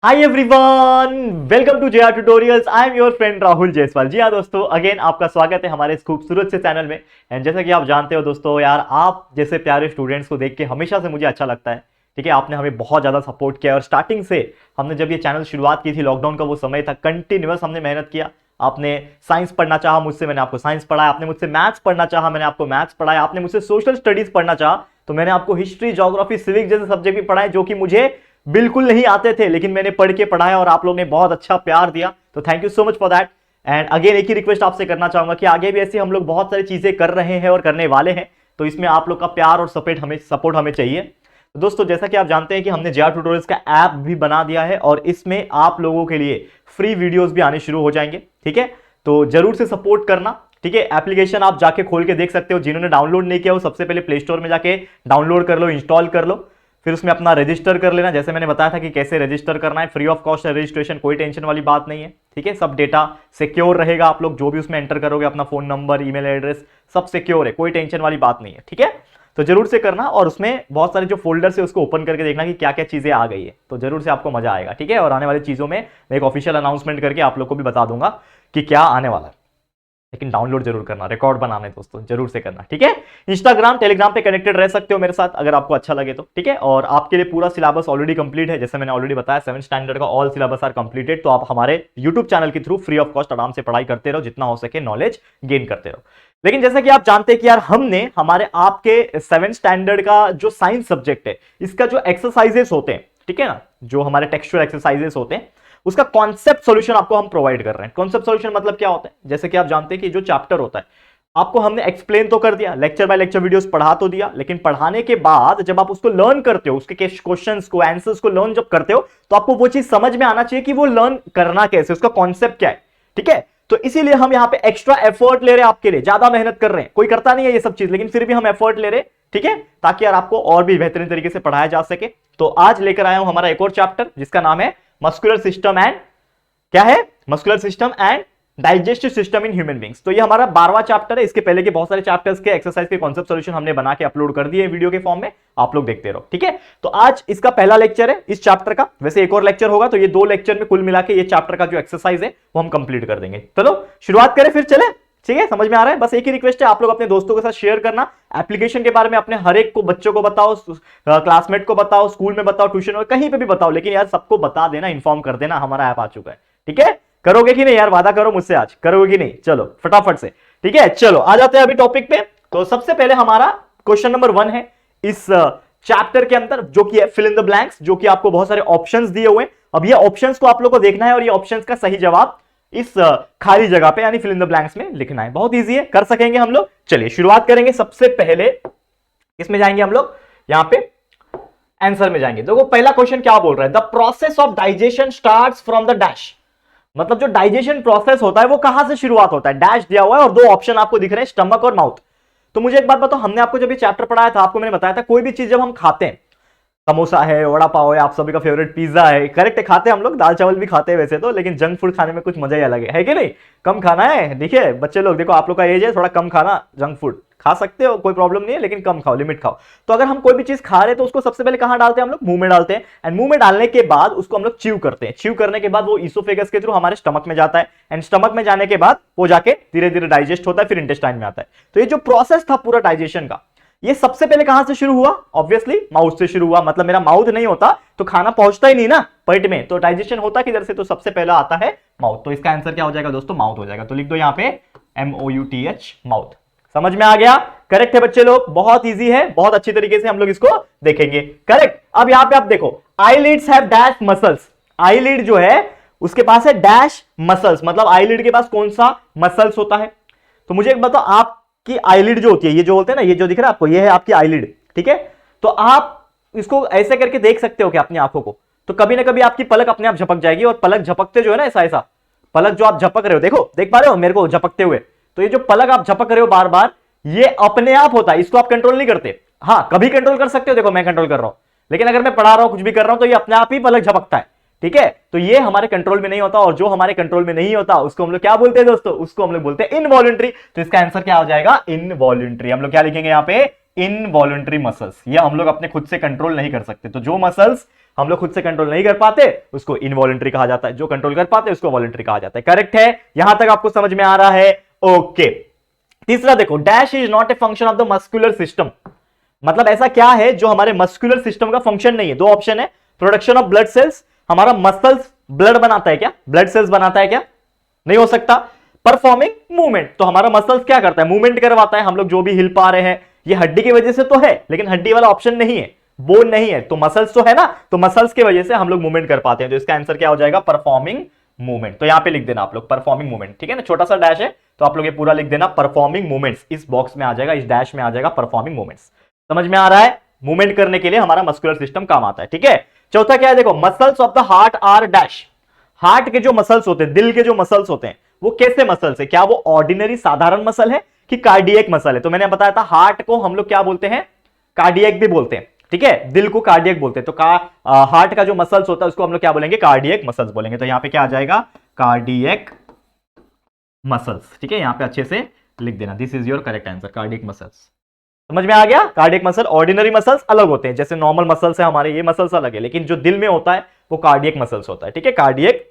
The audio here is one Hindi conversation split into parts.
Hi everyone, welcome to JR tutorials. I am your friend Rahul Jaiswal. जी हाँ दोस्तों, अगेन आपका स्वागत है हमारे इस खूबसूरत से चैनल में। एंड जैसा कि आप जानते हो दोस्तों, यार आप जैसे प्यारे स्टूडेंट्स को देख के हमेशा से मुझे अच्छा लगता है। ठीक है, आपने हमें बहुत ज़्यादा सपोर्ट किया और स्टार्टिंग से हमने जब ये चैनल शुरुआत की थी, लॉकडाउन का वो समय था, कंटिन्यूअस हमने मेहनत किया। आपने साइंस पढ़ना चाहा मुझसे, मैंने आपको साइंस पढ़ाया। आपने मुझसे मैथ्स पढ़ना चाहा, मैंने आपको मैथ्स पढ़ाया। आपने मुझसे सोशल स्टडीज पढ़ना चाहा तो मैंने आपको हिस्ट्री, ज्योग्राफी, सिविक जैसे सब्जेक्ट भी पढ़ाए जो कि मुझे बिल्कुल नहीं आते थे, लेकिन मैंने पढ़ के पढ़ाया और आप लोगों ने बहुत अच्छा प्यार दिया। तो thank you so much for that. And again एक ही रिक्वेस्ट आपसे करना चाहूंगा कि आगे भी ऐसे हम लोग बहुत सारी चीजें कर रहे हैं और करने वाले हैं, तो इसमें आप लोग का प्यार और सपोर्ट हमें चाहिए। तो दोस्तों, जैसा कि आप जानते हैं कि हमने जेआर ट्यूटोरियल्स का ऐप भी बना दिया है और इसमें आप लोगों के लिए फ्री वीडियोस भी आने शुरू हो जाएंगे। ठीक है, तो जरूर से सपोर्ट करना। ठीक है, एप्लीकेशन आप जाके खोल के देख सकते हो। जिन्होंने डाउनलोड नहीं किया हो, सबसे पहले प्ले स्टोर में जाके डाउनलोड कर लो, इंस्टॉल कर लो, फिर उसमें अपना रजिस्टर कर लेना। जैसे मैंने बताया था कि कैसे रजिस्टर करना है, फ्री ऑफ कॉस्ट है रजिस्ट्रेशन, कोई टेंशन वाली बात नहीं है। ठीक है, सब डेटा सिक्योर रहेगा। आप लोग जो भी उसमें एंटर करोगे, अपना फोन नंबर, ईमेल एड्रेस, सब सिक्योर है, कोई टेंशन वाली बात नहीं है। ठीक है, तो जरूर से करना और उसमें बहुत सारे जो फोल्डर है उसको ओपन करके देखना कि क्या क्या चीजें आ गई है, तो जरूर से आपको मजा आएगा। ठीक है, और आने वाली चीजों में मैं एक ऑफिशियल अनाउंसमेंट करके आप लोग को भी बता दूंगा कि क्या आने वाला है। लेकिन डाउनलोड जरूर करना, रिकॉर्ड बनाना है दोस्तों, जरूर से करना। ठीक है, इंस्टाग्राम, टेलीग्राम पे कनेक्टेड रह सकते हो मेरे साथ अगर आपको अच्छा लगे तो। ठीक है, और आपके लिए पूरा सिलेबस ऑलरेडी कंप्लीट है, जैसे मैंने ऑलरेडी बताया 7th स्टैंडर्ड का ऑल सिलेबस आर कंप्लीटेड। तो आप हमारे यूट्यूब चैनल के थ्रू फ्री ऑफ कॉस्ट आराम से पढ़ाई करते रहो, जितना हो सके नॉलेज गेन करते रहो। लेकिन जैसा कि आप जानते हैं कि यार हमने हमारे आपके 7th स्टैंडर्ड का जो साइंस सब्जेक्ट है, इसका जो एक्सरसाइजेस होते हैं, ठीक है ना, जो हमारे टेक्सचुअल एक्सरसाइजेस होते हैं, उसका कॉन्सेप्ट सॉल्यूशन आपको हम प्रोवाइड कर रहे हैं। कॉन्सेप्ट सॉल्यूशन मतलब क्या होता है? जैसे कि आप जानते हैं कि जो चैप्टर होता है आपको हमने एक्सप्लेन तो कर दिया, लेक्चर बाय लेक्चर वीडियोस पढ़ा तो दिया, लेकिन पढ़ाने के बाद जब आप उसको लर्न करते हो, उसके क्वेश्चंस को, आंसर्स को लर्न जब करते हो, तो आपको वो चीज समझ में आना चाहिए कि वो लर्न करना कैसे, उसका कॉन्सेप्ट क्या है। ठीक है, तो इसीलिए हम यहां पे एक्स्ट्रा एफर्ट ले रहे हैं, आपके लिए ज्यादा मेहनत कर रहे हैं। कोई करता नहीं है ये सब चीज, लेकिन फिर भी हम एफर्ट ले रहे हैं। ठीक है, ताकि यार आपको और भी बेहतरीन तरीके से पढ़ाया जा सके। तो आज लेकर आया हूं हमारा एक और चैप्टर, जिसका नाम है मस्कुलर सिस्टम एंड क्या है, muscular system and digestive system in human beings. तो ये हमारा 12वां चैप्टर है। इसके पहले के बहुत सारे चैप्टर्स के एक्सरसाइज के कॉन्सेप्ट सॉल्यूशन हमने बना के अपलोड कर दिए वीडियो के फॉर्म में, आप लोग देखते रहो। ठीक है, तो आज इसका पहला लेक्चर है इस चैप्टर का। वैसे एक और लेक्चर होगा, तो ये 2 लेक्चर में कुल मिला के ये चैप्टर का जो एक्सरसाइज है वो हम कंप्लीट कर देंगे। चलो शुरुआत करें, फिर चले। ठीक है, समझ में आ रहा है? बस एक ही रिक्वेस्ट है, आप लोग अपने दोस्तों के साथ शेयर करना, एप्लीकेशन के बारे में अपने हर एक को, बच्चों को बताओ, क्लासमेट को बताओ, स्कूल में बताओ, ट्यूशन में, कहीं पे भी बताओ, लेकिन यार सबको बता देना, इन्फॉर्म कर देना हमारा ऐप आ चुका है। ठीक है, करोगे कि नहीं यार? वादा करो मुझसे, आज करोगे कि नहीं? चलो फटाफट से। ठीक है, चलो आ जाते हैं अभी टॉपिक पे। तो सबसे पहले हमारा क्वेश्चन नंबर 1 है इस चैप्टर के अंदर, जो कि है फिल इन द ब्लैंक्स, जो कि आपको बहुत सारे ऑप्शंस दिए हुए हैं। अब ये ऑप्शंस को आप लोग को देखना है और ये ऑप्शंस का सही जवाब इस खाली जगह पे यानी फिल इन द ब्लैंक्स में लिखना है। बहुत इजी है, कर सकेंगे हम लोग। चलिए शुरुआत करेंगे। सबसे पहले इसमें जाएंगे हम लोग, यहां पे आंसर में जाएंगे। देखो पहला क्वेश्चन क्या बोल रहा है, the process of digestion starts from the dash. मतलब जो डाइजेशन प्रोसेस होता है वो कहां से शुरुआत होता है? डैश दिया हुआ है और 2 ऑप्शन आपको दिख रहे हैं, स्टमक और माउथ। तो मुझे एक बात बताओ, हमने आपको जब ये चैप्टर पढ़ाया था, आपको मैंने बताया था कोई भी चीज जब हम खाते हैं, समोसा है, वड़ा पाव है, आप सभी का फेवरेट पिज्जा है, करेक्ट है, खाते हैं हम लोग, दाल चावल भी खाते हैं वैसे तो, लेकिन जंक फूड खाने में कुछ मजा ही अलग है कि नहीं? कम खाना है। देखिए बच्चे लोग, देखो आप लोग का एज है, थोड़ा कम खाना, जंक फूड खा सकते हो, कोई प्रॉब्लम नहीं है, लेकिन कम खाओ, लिमिट खाओ। तो अगर हम कोई भी चीज खा रहे हैं तो उसको सबसे पहले कहां डालते हैं हम लोग? मुंह में डालते हैं। एंड मुंह में डालने के बाद उसको हम लोग च्यू करते हैं। च्यू करने के बाद वो ईसोफेगस के थ्रू हमारे स्टमक में जाता है, एंड स्टमक में जाने के बाद वो जाके धीरे धीरे डाइजेस्ट होता है, फिर इंटेस्टाइन में आता है। तो ये जो प्रोसेस था पूरा डाइजेशन का, ये सबसे पहले कहां से शुरू हुआ? ऑब्वियसली माउथ से शुरू हुआ। मतलब मेरा माउथ नहीं होता तो खाना पहुंचता ही नहीं ना पेट में, तो डाइजेशन होता किधर से? तो सबसे पहला आता है माउथ। तो इसका आंसर क्या हो जाएगा दोस्तों? माउथ हो जाएगा। तो लिख दो यहां पे MOUTH, माउथ। समझ में आ गया? करेक्ट है बच्चे लोग, बहुत इजी है, बहुत अच्छी तरीके से हम लोग इसको देखेंगे। करेक्ट। अब यहां पे आप देखो, eyelids have dash muscles. Eyelid जो है उसके पास है डैश मसल्स, मतलब आईलिड के पास कौन सा मसल्स होता है? तो मुझे एक बताओ, आपकी आईलिड जो होती है, ये जो बोलते हैं ना, ये जो दिख रहा है आपको, ये है आपकी आईलिड। ठीक है, तो आप इसको ऐसे करके देख सकते हो कि अपनी आंखों को, तो कभी ना कभी आपकी पलक अपने आप झपक जाएगी, और पलक झपकते जो है ना, ऐसा ऐसा पलक जो आप झपक रहे हो, देखो देख पा रहे हो मेरे को झपकते हुए, तो ये जो पलक आप झपक रहे हो बार बार, ये अपने आप होता है, इसको आप कंट्रोल नहीं करते। हाँ कभी कंट्रोल कर सकते हो, देखो मैं कंट्रोल कर रहा हूं, लेकिन अगर मैं पढ़ा रहा हूं, कुछ भी कर रहा हूं, तो ये अपने आप ही पलक झपकता है। ठीक है, तो ये हमारे कंट्रोल में नहीं होता, और जो हमारे कंट्रोल में नहीं होता उसको हम लोग क्या बोलते हैं दोस्तों? उसको हम लोग बोलते हैं इनवॉलंटरी। तो इसका आंसर क्या हो जाएगा? इनवॉलंटरी। हम लोग क्या लिखेंगे यहां पे? Involuntary muscles. ये हम लोग अपने खुद से कंट्रोल नहीं कर सकते। तो जो मसल्स हम लोग खुद से कंट्रोल नहीं कर पाते उसको इनवॉलंटरी कहा जाता है, जो कंट्रोल कर पाते उसको वॉलंटरी कहा जाता है। करेक्ट है, यहां तक आपको समझ में आ रहा है? ओके। तीसरा देखो, dash is not a function of the muscular system. मतलब ऐसा क्या है जो हमारे मस्कुलर सिस्टम का फंक्शन नहीं है? दो ऑप्शन है, प्रोडक्शन ऑफ ब्लड सेल्स, हमारा मसल्स ब्लड बनाता है क्या? ब्लड सेल्स बनाता है क्या? नहीं हो सकता। परफॉर्मिंग मूवमेंट, तो हमारा मसल्स क्या करता है? मूवमेंट करवाता है। हम लोग जो भी हिल पा रहे हैं ये हड्डी की वजह से तो है, लेकिन हड्डी वाला ऑप्शन नहीं है, बोन नहीं है, तो मसल्स तो है ना, तो मसल्स की वजह से हम लोग मूवमेंट कर पाते हैं। तो इसका आंसर क्या हो जाएगा? Performing movement. तो यहां पे लिख देना आप लोग परफॉर्मिंग मूवमेंट, ठीक है ना, छोटा सा डैश है तो आप लोग ये पूरा लिख देना परफॉर्मिंग मूवमेंट्स, इस बॉक्स में आ जाएगा, इस डैश में आ जाएगा परफॉर्मिंग मूवमेंट्स। समझ में आ रहा है? मूवमेंट करने के लिए हमारा मस्कुलर सिस्टम काम आता है, ठीक है। चौथा क्या है? देखो, muscles of the heart are dash. हार्ट के जो मसल्स होते हैं, दिल के जो मसल्स होते हैं, वो कैसे मसल्स है? क्या वो ऑर्डिनरी साधारण मसल है कि कार्डियक मसल है? तो मैंने बताया था हार्ट को हम लोग क्या बोलते हैं? कार्डियक भी बोलते हैं, ठीक है, दिल को कार्डियक बोलते हैं। तो हार्ट का जो मसल्स होता है उसको हम लोग क्या बोलेंगे? कार्डियक मसल्स बोलेंगे। तो यहां पे क्या आ जाएगा? कार्डियक मसल्स, ठीक है, यहां पे अच्छे से लिख देना, this is your correct answer, cardiac muscles. समझ में आ गया? कार्डियक मसल, ऑर्डिनरी मसल्स अलग होते हैं, जैसे नॉर्मल मसल्स है हमारे, ये मसल्स अलग है, लेकिन जो दिल में होता है वो कार्डियक मसल्स होता है, ठीक है, कार्डियक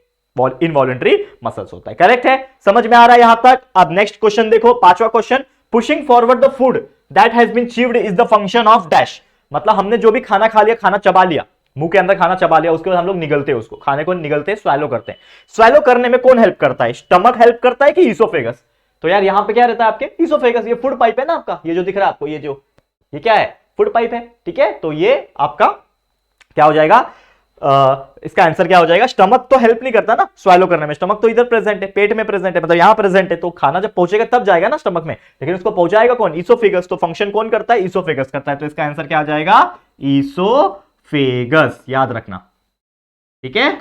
इनवॉलंटरी मसल्स होता है। करेक्ट है, समझ में आ रहा है यहां तक? अब नेक्स्ट क्वेश्चन देखो, पांचवा question, pushing forward the food that has been chewed is the function of dash. मतलब हमने जो भी खाना खा लिया, खाना चबा लिया, मुंह के अंदर खाना चबा लिया, उसके बाद हम लोग निगलते हैं उसको, खाने को निगलते हैं, स्वैलो करते हैं। स्वैलो करने में कौन हेल्प करता है? स्टमक हेल्प करता है कि ईसोफेगस? तो यार यहां पे क्या रहता है आपके? ईसोफेगस। ये फूड पाइप है ना आपका, ये जो दिख रहा है आपको, ये क्या है? फूड पाइप है, ठीक है। तो ये आपका क्या हो जाएगा? इसका आंसर क्या हो जाएगा? स्टमक तो हेल्प नहीं करता ना स्वैलो करने में, स्टमक तो इधर प्रेजेंट है, पेट में प्रेजेंट है, मतलब यहां प्रेजेंट है, तो खाना जब पहुंचेगा तब जाएगा ना स्टमक में, लेकिन उसको पहुंचाएगा कौन? ईसोफेगस। तो फंक्शन कौन करता है? ईसोफेगस करता है। तो इसका आंसर क्या आ जाएगा? ईसोफेगस, याद रखना, ठीक है,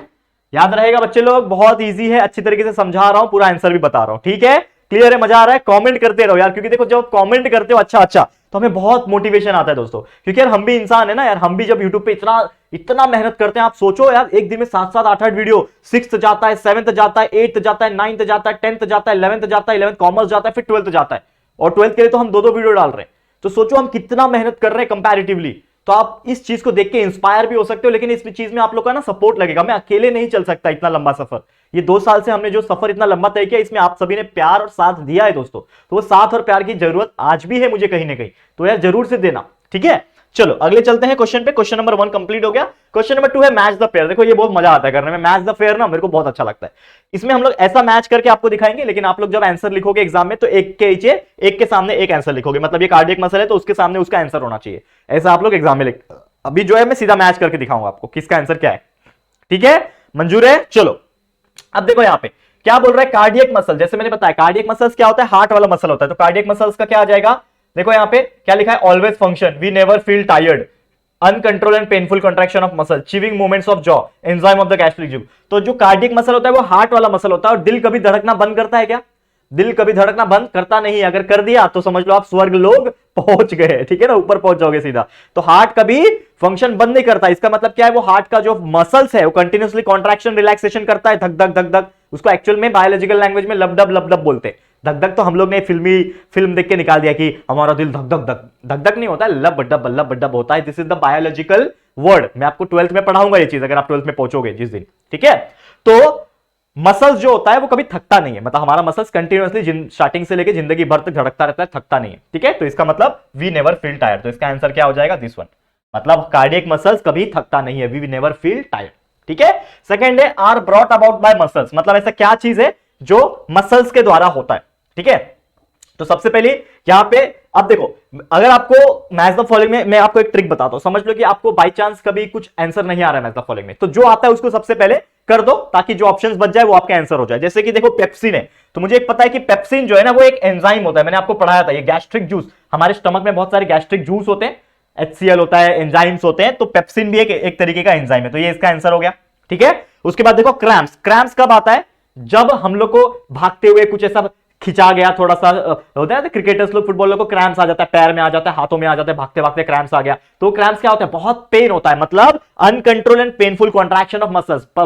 याद रहेगा बच्चे लोग, बहुत इजी है, अच्छी तरीके से समझा रहा हूं, पूरा आंसर भी बता रहा हूं, ठीक है, क्लियर है, मजा आ रहा है? कमेंट करते रहो यार, क्योंकि देखो जब कमेंट करते हो अच्छा अच्छा तो हमें बहुत मोटिवेशन आता है दोस्तों, क्योंकि यार हम भी इंसान है ना यार, हम भी जब यूट्यूब पे इतना इतना मेहनत करते हैं, आप सोचो यार, एक दिन में 7-7 8-8 वीडियो, 6th जाता है, 7th जाता है, 8th जाता है, 9th जाता है, 10th जाता है, 11th जाता है, 11th कॉमर्स जाता है, फिर 12th जाता है, और 12th के लिए तो हम 2-2 वीडियो डाल रहे हैं। तो सोचो हम कितना मेहनत कर रहे हैं कंपैरेटिवली। तो आप इस चीज को देख के इंस्पायर भी हो सकते हो, लेकिन इस चीज में आप लोग का ना सपोर्ट लगेगा। मैं अकेले नहीं चल सकता इतना लंबा सफर। ये 2 साल से हमने जो सफर इतना लंबा तय किया, इसमें आप सभी ने प्यार और साथ दिया है दोस्तों, तो वो साथ और प्यार की जरूरत आज भी है मुझे कहीं ना कहीं, तो यार जरूर से देना, ठीक है। चलो अगले चलते हैं क्वेश्चन पे। क्वेश्चन नंबर 1 कंप्लीट हो गया। क्वेश्चन नंबर 2 है मैच द पेयर। देखो ये बहुत मजा आता है करने में, मैच द पेयर ना मेरे को बहुत अच्छा लगता है। इसमें हम लोग ऐसा मैच करके आपको दिखाएंगे, लेकिन आप लोग जब आंसर लिखोगे एग्जाम में तो एक के नीचे एक के सामने एक आंसर लिखोगे, मतलब ये कार्डियक मसल है तो उसके सामने उसका आंसर होना चाहिए, ऐसा आप लोग एग्जाम में लिख। अभी जो है मैं सीधा मैच करके दिखाऊंगा आपको किसका आंसर क्या है, ठीक है, मंजूर है? चलो अब देखो यहां पे क्या बोल रहा है, कार्डियक मसल, जैसे मैंने बताया कार्डियक मसल्स क्या होता है? हार्ट वाला मसल होता है। तो कार्डियक मसल्स का क्या आ जाएगा? देखो यहां पे क्या लिखा है, always function, we never feel tired, uncontrol and painful contraction of muscle, chewing movements of jaw, enzyme of the gastric tube. तो जो कार्डियक मसल होता है वो हार्ट वाला मसल होता है। और दिल कभी धड़कना बंद करता है क्या? दिल कभी धड़कना बंद करता नहीं है, अगर कर दिया तो समझ लो आप स्वर्ग लोग पहुंच गए, ठीक है ना, ऊपर पहुंच जाओगे सीधा। तो हार्ट कभी फंक्शन बंद नहीं करता, इसका मतलब क्या है, वो हार्ट का जो मसल्स है वो कंटिन्यूअसली कॉन्ट्रैक्शन रिलैक्सेशन करता है, धक धक धक धक, उसको एक्चुअल में बायोलॉजिकल लैंग्वेज में लबडब लबडब बोलते हैं। धक धक तो हम लोग ने फिल्म देख के निकाल दिया कि हमारा दिल धक धक धक, धक धक नहीं होता है, लब डब होता है। This is the biological word, मैं आपको 12th में पढ़ाऊंगा ये चीज, अगर आप 12th में पहुंचोगे जिस दिन, ठीक है। तो मसल्स जो होता है वो कभी थकता नहीं है, मतलब हमारा मसल्स कंटिन्यूअसली स्टार्टिंग से लेके जिंदगी भर तक धड़कता रहता है, थकता नहीं है, ठीक है। तो इसका मतलब वी नेवर फील टायर्ड, तो इसका आंसर क्या हो जाएगा? दिस वन, मतलब कार्डियक मसल्स कभी थकता नहीं है, वी नेवर फील टायर्ड, ठीक है। सेकंड है are brought about by muscles, मतलब ऐसा क्या चीज है जो मसल्स के द्वारा होता है, ठीक है। तो सबसे पहले यहां पे अब देखो, अगर आपको मैच द फॉलोइंग में मैं आपको एक ट्रिक बताता हूं, समझ लो कि आपको बाय चांस कभी कुछ आंसर नहीं आ रहा है मैच द फॉलोइंग में, तो जो आता है उसको सबसे पहले कर दो, ताकि जो ऑप्शंस बच जाए वो आपका आंसर हो जाए। जैसे कि देखो पेप्सिन है, तो मुझे एक पता है कि पेप्सिन जो है ना वो एक एंजाइम होता है, मैंने आपको पढ़ाया था, ये गैस्ट्रिक जूस, हमारे स्टमक में बहुत सारे गैस्ट्रिक जूस होते हैं, HCl होता है, एंजाइम्स होते हैं, तो पेप्सिन भी एक तरीके का एंजाइम है, तो ये इसका आंसर हो गया, ठीक है। उसके बाद देखो क्रैम्प्स, क्रैम्प्स कब आता है? जब हम लोग को भागते हुए कुछ ऐसा खिंचा गया, थोड़ा सा होता है, क्रिकेटर्स लोग, फुटबॉलर को क्रैम्प्स आ जाता है, पैर में आ जाता है, हाथों में आ जाता है, भागते भागते क्रैम्प्स आ गया, तो क्रैम्प्स क्या होता है? बहुत पेन होता है, मतलब uncontrol and painful contraction of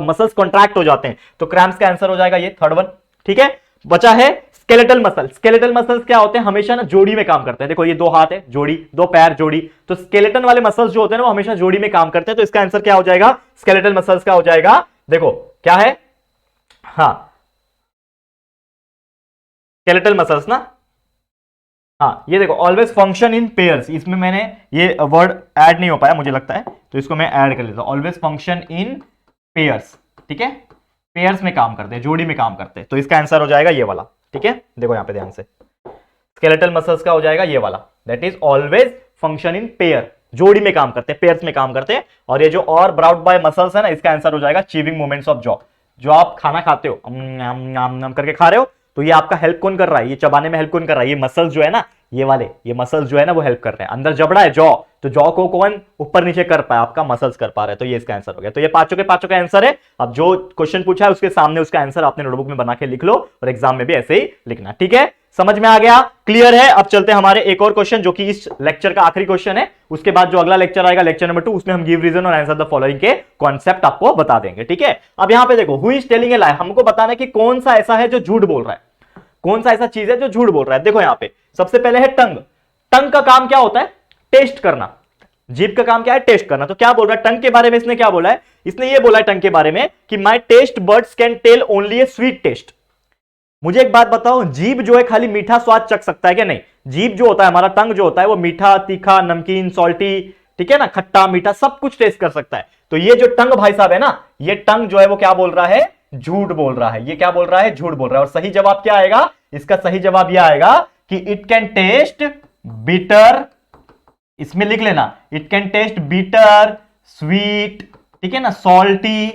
muscles contract हो जाते हैं, तो क्रैम्प्स का आंसर हो जाएगा ये थर्ड वन, ठीक है। बचा है स्केलेटल मसल, स्केलेटल मसल्स क्या होते हैं, हमेशा ना जोड़ी में काम करते हैं। देखो ये दो हाथ है जोड़ी, दो पैर जोड़ी, तो स्केलेटन वाले मसल्स जो होते हैं ना वो हमेशा जोड़ी में काम करते हैं। तो इसका आंसर क्या हो जाएगा, स्केलेटल मसल्स का हो जाएगा। देखो क्या है, हाँ स्केलेटल मसल्स ना, हाँ ये देखो ऑलवेज फंक्शन इन पेयर्स, इसमें मैंने ये वर्ड ऐड नहीं हो पाया मुझे लगता है, तो इसको मैं ऐड कर लेता हूं, ऑलवेज फंक्शन इन पेयर्स। ठीक है, पेयर्स में काम करते हैं, जोड़ी में काम करते हैं, तो इसका आंसर हो जाएगा ये वाला। ठीक है, देखो यहां पे ध्यान से, स्केलेटल मसल्स का हो जाएगा ये वाला, that is always function in pair, जोड़ी में काम करते हैं, पेयर्स में काम करते हैं। और ये जो और ब्राउट बाय मसल्स है ना, इसका आंसर हो जाएगा चीविंग मूवमेंट्स ऑफ जॉ। जो आप खाना खाते हो, करके खा रहे हो, तो ये आपका हेल्प कौन कर रहा है, ये चबाने में हेल्प कौन कर रहा है, ये मसल्स जो है ना, ये वाले ये मसल्स जो है ना वो हेल्प कर रहे हैं। अंदर जबड़ा है जॉ, तो जॉ को कौन ऊपर नीचे कर पाया, आपका मसल्स कर पा रहे हैं, तो ये इसका आंसर हो गया। तो ये पांचों के पांचों का आंसर है। अब जो क्वेश्चन पूछा है उसके सामने उसका आंसर आपने नोटबुक में बना के लिख लो, और एग्जाम में भी ऐसे ही लिखना। ठीक है, समझ में आ गया, क्लियर है। अब चलते हैं हमारे एक और क्वेश्चन, जो कि इस लेक्चर का आखिरी क्वेश्चन है। उसके बाद जो अगला लेक्चर आएगा, लेक्चर नंबर 2, उसमें हम गिव रीजन और आंसर द फॉलोइंग के कॉन्सेप्ट आपको बता देंगे। ठीक है, अब यहां पे देखो, हु इज टेलिंग ए लाई, हमको बताना है कि कौन सा ऐसा है जो झूठ बोल रहा है, कौन सा ऐसा चीज है जो झूठ बोल रहा है। देखो यहां पे सबसे पहले है टंग। टंग का काम क्या होता है, टेस्ट करना। जीभ का काम क्या है, टेस्ट करना। तो क्या बोल रहा है टंग के बारे में, इसने क्या बोला है, इसने ये बोला है टंग के बारे में कि my taste buds can tell only a sweet taste. मुझे एक बात बताओ, जीभ जो है खाली मीठा स्वाद चख सकता है क्या, नहीं। जीभ जो होता है हमारा, टंग जो होता है, वो मीठा, तीखा, नमकीन, सॉल्टी, ठीक है ना, खट्टा मीठा सब कुछ टेस्ट कर सकता है। तो ये जो टंग भाई साहब है ना, ये टंग जो है वो क्या बोल रहा है, झूठ बोल रहा है। ये क्या बोल रहा है, झूठ बोल रहा है। और सही जवाब क्या आएगा, इसका सही जवाब यह आएगा कि इट कैन टेस्ट बिटर, इसमें लिख लेना, it can test bitter, sweet, ठीक है ना, सॉल्टी,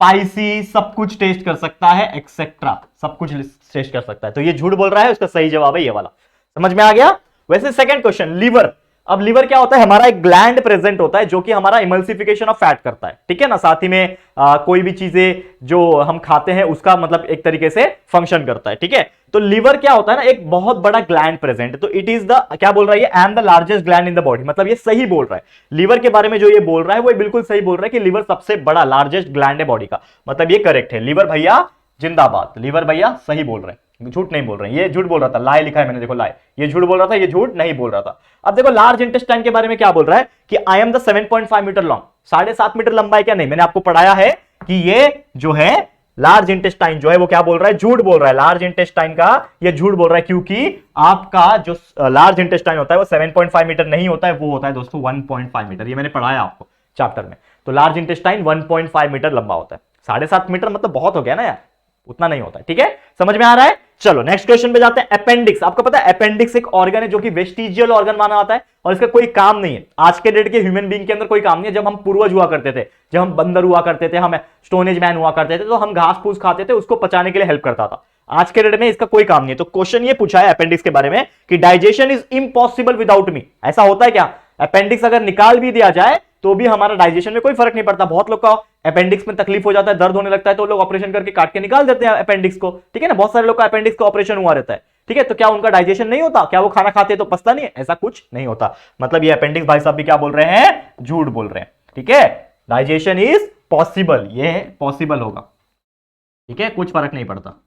स्पाइसी, सब कुछ टेस्ट कर सकता है, एक्सेट्रा सब कुछ टेस्ट कर सकता है। तो ये झूठ बोल रहा है, उसका सही जवाब है ये वाला। समझ में आ गया। वैसे सेकंड क्वेश्चन, लीवर। अब लीवर क्या होता है, हमारा एक ग्लैंड प्रेजेंट होता है जो कि हमारा इमल्सिफिकेशन ऑफ फैट करता है। ठीक है ना, साथ ही में कोई भी चीजें जो हम खाते हैं उसका मतलब एक तरीके से फंक्शन करता है। ठीक है, तो लीवर क्या होता है ना, एक बहुत बड़ा ग्लैंड प्रेजेंट है। तो इट इज द, क्या बोल रहा है ये, आई am the largest gland in the body, मतलब ये सही बोल रहा है। लीवर के बारे में जो ये बोल रहा है वो बिल्कुल सही बोल रहा है कि लीवर सबसे बड़ा लार्जेस्ट ग्लैंड है बॉडी का, मतलब ये करेक्ट है। लीवर भैया जिंदाबाद, लीवर भैया सही बोल रहे हैं, झूठ नहीं बोल रहे हैं। ये झूठ बोल रहा था, लाई लिखा है मैंने, देखो लाई, ये झूठ बोल रहा था, ये झूठ नहीं बोल रहा था। अब देखो लार्ज इंटेस्टाइन के बारे में क्या बोल रहा है कि I am the 7.5 metre long, 7.5 metre लंबा है क्या, नहीं, मैंने आपको पढ़ाया है कि ये जो है लार्ज इंटेस्टाइन जो है वो क्या बोल रहा है, झूठ बोल रहा है। लार्ज इंटेस्टाइन का ये झूठ बोल रहा है, क्योंकि आपका जो लार्ज इंटेस्टाइन होता है वो 7.5 मीटर नहीं होता है, वो होता है दोस्तों 1.5 मीटर। ये मैंने पढ़ाया आपको चैप्टर में। तो लार्ज इंटेस्टाइन 1.5 मीटर लंबा होता है, 7.5 मीटर मतलब बहुत हो गया ना यार, उतना नहीं होता है। ठीक है, समझ में आ रहा है। चलो नेक्स्ट क्वेश्चन पे जाते हैं। अपेंडिक्स, आपको पता है अपेंडिक्स एक ऑर्गन है जो कि वेस्टिजियल ऑर्गन माना जाता है और इसका कोई काम नहीं है। आज के डेट के ह्यूमन बीइंग के अंदर कोई काम नहीं है। जब हम पूर्वज हुआ करते थे, जब हम बंदर हुआ करते थे, हम स्टोन एज मैन हुआ करते थे, तो हम घास फूस खाते थे, उसको पचाने के लिए हेल्प करता था। आज के डेट में इसका कोई काम नहीं है। तो क्वेश्चन ये पूछा है अपेंडिक्स के बारे में कि digestion is impossible without me. ऐसा होता है क्या, अपेंडिक्स अगर निकाल भी दिया जाए तो भी हमारा डाइजेशन में कोई फर्क नहीं पड़ता। बहुत लोग का अपेंडिक्स में तकलीफ हो जाता है, दर्द होने लगता है, तो लोग ऑपरेशन करके काट के निकाल देते हैं अपेंडिक्स को। ठीक है ना, बहुत सारे लोग का अपेंडिक्स का ऑपरेशन हुआ रहता है। ठीक है, तो क्या उनका डाइजेशन नहीं होता, क्या वो खाना खाते तो पचता नहीं है, ऐसा कुछ नहीं होता। मतलब ये अपेंडिक्स भाई साहब भी क्या बोल रहे हैं, झूठ बोल रहे हैं। ठीक है, डाइजेशन इज पॉसिबल, ये पॉसिबल होगा। ठीक है, कुछ फर्क नहीं पड़ता।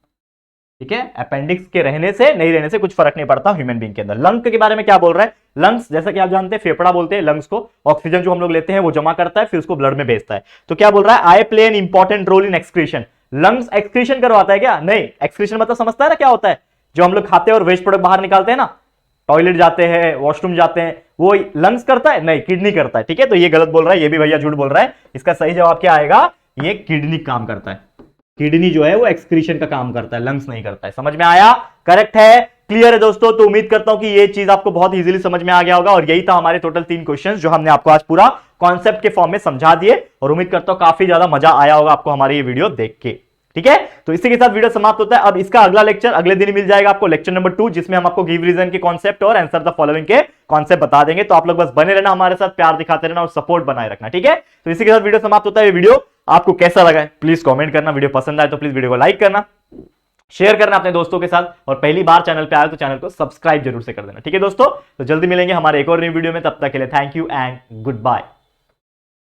ठीक है, अपेंडिक्स के रहने से नहीं रहने से कुछ फर्क नहीं पड़ता ह्यूमन बीइंग के अंदर। लंग के बारे में क्या बोल रहा है, लंग्स जैसा कि आप जानते हैं फेफड़ा बोलते हैं लंग्स को, ऑक्सीजन जो हम लोग लेते हैं वो जमा करता है फिर उसको ब्लड में भेजता है। तो क्या बोल रहा है, I play an important role in excretion. Lungs excretion करवाता है क्या, नहीं। एक्सक्रीशन मतलब समझता है ना क्या होता है, जो हम लोग खाते हैं और वेस्ट प्रोडक्ट बाहर निकालते हैं ना, टॉयलेट जाते हैं, वॉशरूम जाते हैं, वो लंग्स करता है, नहीं किडनी करता है। ठीक है, तो ये गलत बोल रहा है, ये भी भैया झूठ बोल रहा है। इसका सही जवाब क्या आएगा, ये किडनी काम करता है। किडनी जो है वो एक्सक्रीशन का काम करता है, लंग्स नहीं करता है। समझ में आया, करेक्ट है, क्लियर है दोस्तों। तो उम्मीद करता हूं कि ये चीज आपको बहुत इजीली समझ में आ गया होगा। और यही था हमारे टोटल 3 क्वेश्चंस जो हमने आपको आज पूरा कॉन्सेप्ट के फॉर्म में समझा दिए, और उम्मीद करता हूं काफी ज्यादा मजा आया होगा आपको हमारी ये वीडियो देख के। ठीक है, तो इसी के साथ वीडियो समाप्त होता है। अब इसका अगला लेक्चर अगले दिन मिल जाएगा आपको, लेक्चर नंबर 2, जिसमें हम आपको गिव रीजन के कॉन्सेप्ट और आंसर द फॉलोइंग के कॉन्सेप्ट बता देंगे। तो आप लोग बस बने रहना हमारे साथ, प्यार दिखाते रहना और सपोर्ट बनाए रखना। ठीक है, तो इसी के साथ वीडियो समाप्त होता है। ये वीडियो आपको कैसा लगा है प्लीज कमेंट करना, वीडियो पसंद आए तो प्लीज वीडियो को लाइक करना, शेयर करना अपने दोस्तों के साथ, और पहली बार चैनल पे आए तो चैनल को सब्सक्राइब जरूर से कर देना। ठीक है दोस्तों, तो जल्दी मिलेंगे हमारे एक और नई वीडियो में, तब तक के लिए thank you and good bye.